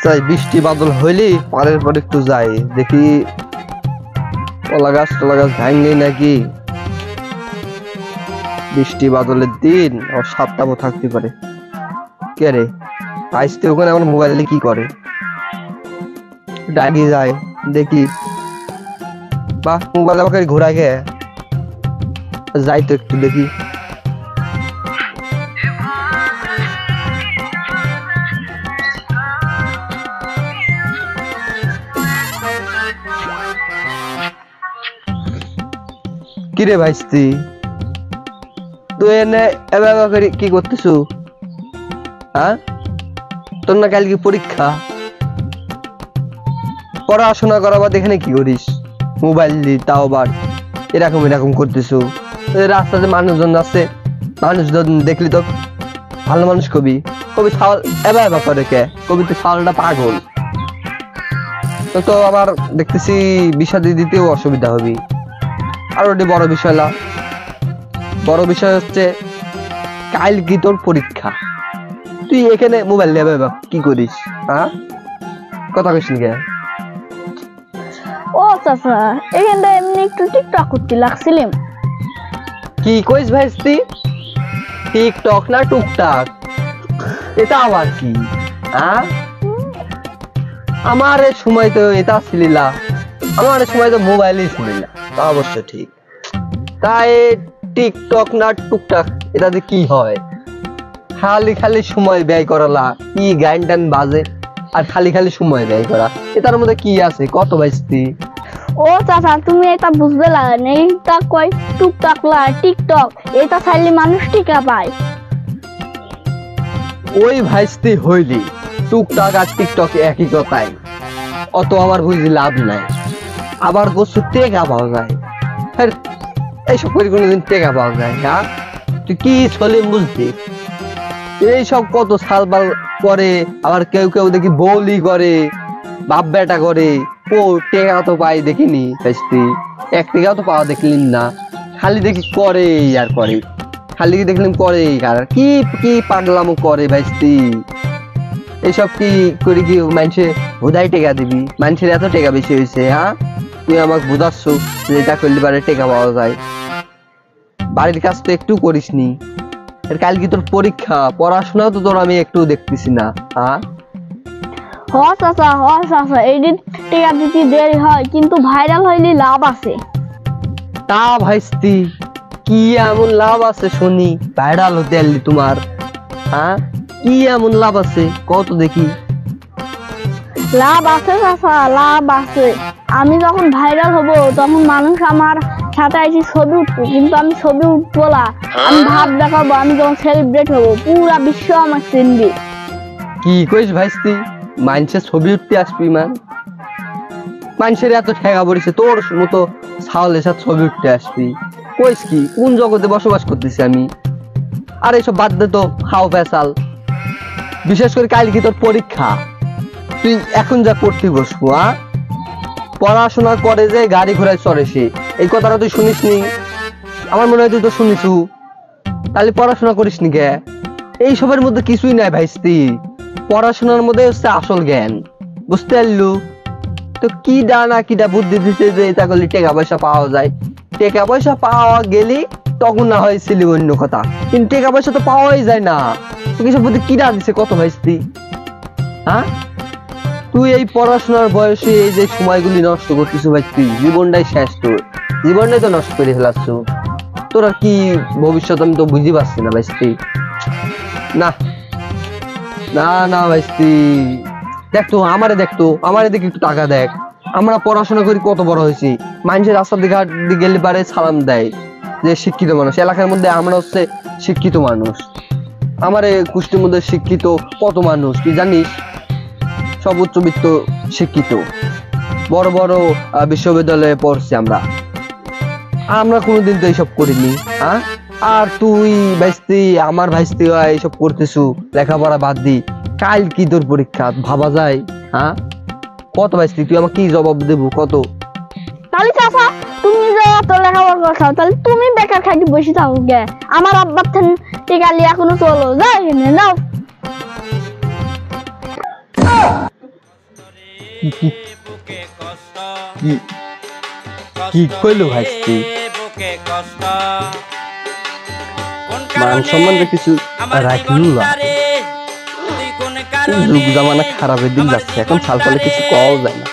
যাই বৃষ্টি বাদল হইলে পাড়ের পর একটু যাই দেখি কলা গাছ ভাঙলি নাকি। বৃষ্টি বাদলের দিন আর সাপটাপও থাকতে পারে। কে রে আইসতে ওখানে আমার মোবাইলে কি করে? ডাকি যায় দেখি, বাহ মোবাইল আমাকে ঘোরায় গে, যাই তো একটু দেখি। কিরে ভাইস্তি তুই এনে এভাবে করে কি করতেছু? হ্যাঁ তোর না কালকে পরীক্ষা, পড়াশোনা করাবার এখানে কি করিস? মোবাইল দি তাও আবার এরকম করতেছু। রাস্তাতে মানুষজন আছে, মানুষজন দেখলি তো ভালো মানুষ কবি ছাওয়াল এবার করে কে কবি তো ছাওয়ালটা পাগল। তো আমার দেখতেছি বিষাদি দিতেও অসুবিধা হবে। আর ওটি বড় বিষয় না, বড় বিষয় হচ্ছে কাল কি তোর পরীক্ষা, তুই এখানে মোবাইল নেবে কি করিস? হ্যাঁ কথা কইস নি কে? ও চাচা এখানটা এমনি একটু টিকটক করতে লাগছিলাম। কি কইস ভাইস্তি? টিকটক না টুকটাক? এটা আবার কি? হ্যাঁ আমার সময় তো এটা ছিল না, আমার সময় তো মোবাইলই ছিল না। তা অবশ্য ঠিক, তাই টিকটক না টুকটাক এটাতে কি হয়? খালি সময় ব্যয় করালা, কি গান টান বাজে আর খালি সময় ব্যয় করা, এটার মধ্যে কি আছে কত ভাইস্তি? ও চাচা তুমি এটা বুঝবে লাগেন, এইটা কয় টুকটাক লা টিকটক, এটা চাইলে মানুষ টিকা পায়। ওই ভাইস্তি হইলি টুকটাক আর টিকটক একই কথাই, অত আমার বুঝি লাভ নাই। আবার গোসু টেকা পাওয়া যায়, এইসব করে কোনোদিন টেকা পাওয়া যায়? হ্যাঁ তুই কি ছলিম বুঝতি? এইসব কত সালবাল করে, আবার কেউ দেখি বৌলি করে, বাপ বেটা করে, ও টেকা তো পাই দেখিনি ভাইস্তি, এক টেকাও তো পাওয়া দেখলি না, খালি দেখি করে আর করে, খালি দেখলাম করে আর কি কি পাগলামো করে ভাইস্তি। এইসব কি করে কি মানুষে হুদাই টেকা দিবি? মানুষের এত টেকা বেশি হয়েছে? হ্যাঁ তুই আমাকে বুঝাচ্ছ যে এটা করলে পারে টেকা পাওয়া যায়? বাড়ির কাজ তো একটু করিস নি, কাল কি তোর পরীক্ষা, পড়াশোনাও তো তোর আমি একটু দেখতেছি না। হ্যাঁ হ চাচা এই দিন টিকা দিতে দেরি হয় কিন্তু ভাইরাল হইলে লাভ আছে। তা ভাইস্তি কি এমন লাভ আছে শুনি ভাইরাল হতে আনলি তোমার? হ্যাঁ কি এমন লাভ আছে কত দেখি? লাভ আছে চাচা, লাভ আছে। আমি যখন ভাইরাল হব তখন মানুষ আমার সাথে এসে ছবি উঠবো, কিন্তু আমি ছবি উঠবো না, আমি ভাব দেখাবো। আমি যখন সেলিব্রেট হবো পুরা বিশ্ব আমার চিনবে। কি কইস ভাইস্তি? মানুষের ছবি উঠতে আসবি? মানুষের এত ঠেকা পড়েছে, তোর মতো ছাওয়ালের সাথে ছবি উঠতে আসবি? কইস কি? কোন জগতে বসবাস করতেছি আমি? আর এইসব বাদ দে তো, হাও ফেসাল। বিশেষ করে কাল কি তোর পরীক্ষা, তুই এখন যা পড়তে বসবো? পড়াশোনা করে যে গাড়ি ঘোড়ায় চড়ে সে, এই কথাটা তুই শুনিস নি? আমার মনে হয় তুই তো শুনিস। তাহলে পড়াশোনা করিস নি কে? এই সবের মধ্যে কিছুই নাই ভাইস্তি, পড়াশোনার মধ্যে হচ্ছে আসল জ্ঞান, বুঝতে পারলু? তো কি ডানা কিটা বুদ্ধি দিছে যে এটা করলে টাকা পয়সা পাওয়া যায়? টাকা পয়সা পাওয়া গেলে তখন না হয়েছিল অন্য কথা, কিন্তু টাকা পয়সা তো পাওয়াই যায় না। তুই সব বুদ্ধি কিনা দিছে কত ভাইস্তি? হ্যাঁ তুই এই পড়াশোনার বয়সে এই যে সময়গুলি নষ্ট করতেছ ভাইস্তি, জীবনটাই শেষ, তোর জীবনটাই তো নষ্ট করে ফেলাচ্ছ। তোর আর কি ভবিষ্যৎ আমি তো বুঝতে পারছি না ভাইস্তি। না না না ভাইস্তি, দেখতো আমারে দেখে একটু টাকা দেখ। আমরা পড়াশোনা করি কত বড় হয়েছি, মানুষের রাস্তার দিকে গেলে পারে সালাম দেয় যে শিক্ষিত মানুষ। এলাকার মধ্যে আমরা হচ্ছে শিক্ষিত মানুষ, আমার কুষ্টির মধ্যে শিক্ষিত কত মানুষ তুই জানিস? সব উচ্চবিত্ত শিক্ষিত, বড় বড় বিশ্ববিদ্যালয়ে পড়ছি আমরা কোনোদিন তো এইসব করিনি। হ্যাঁ আর তুই ভাইস্তি, আমার ভাইস্তি এইসব করতেছু লেখাপড়া বাদ দি, কাল কি তোর পরীক্ষা ভাবা যায়? হ্যাঁ কত ভাইস্তি, তুই আমাকে কি জবাব দেবো কত? তাহলে চাচা তুমি যে এত লেখাপড়া করছো তাহলে তুমি বেকার খাইতে বসে থাকো গে? আমার আব্বার টিকা লিয়ে এখনো চলো, যাও এখানে যাও। কি কইলো ভাইস্তি মান সম্মানটা কিছু রাখিল না যুগ জামানা খারাপের দিক যাচ্ছে এখন সাল কিছু কওয়া যায় না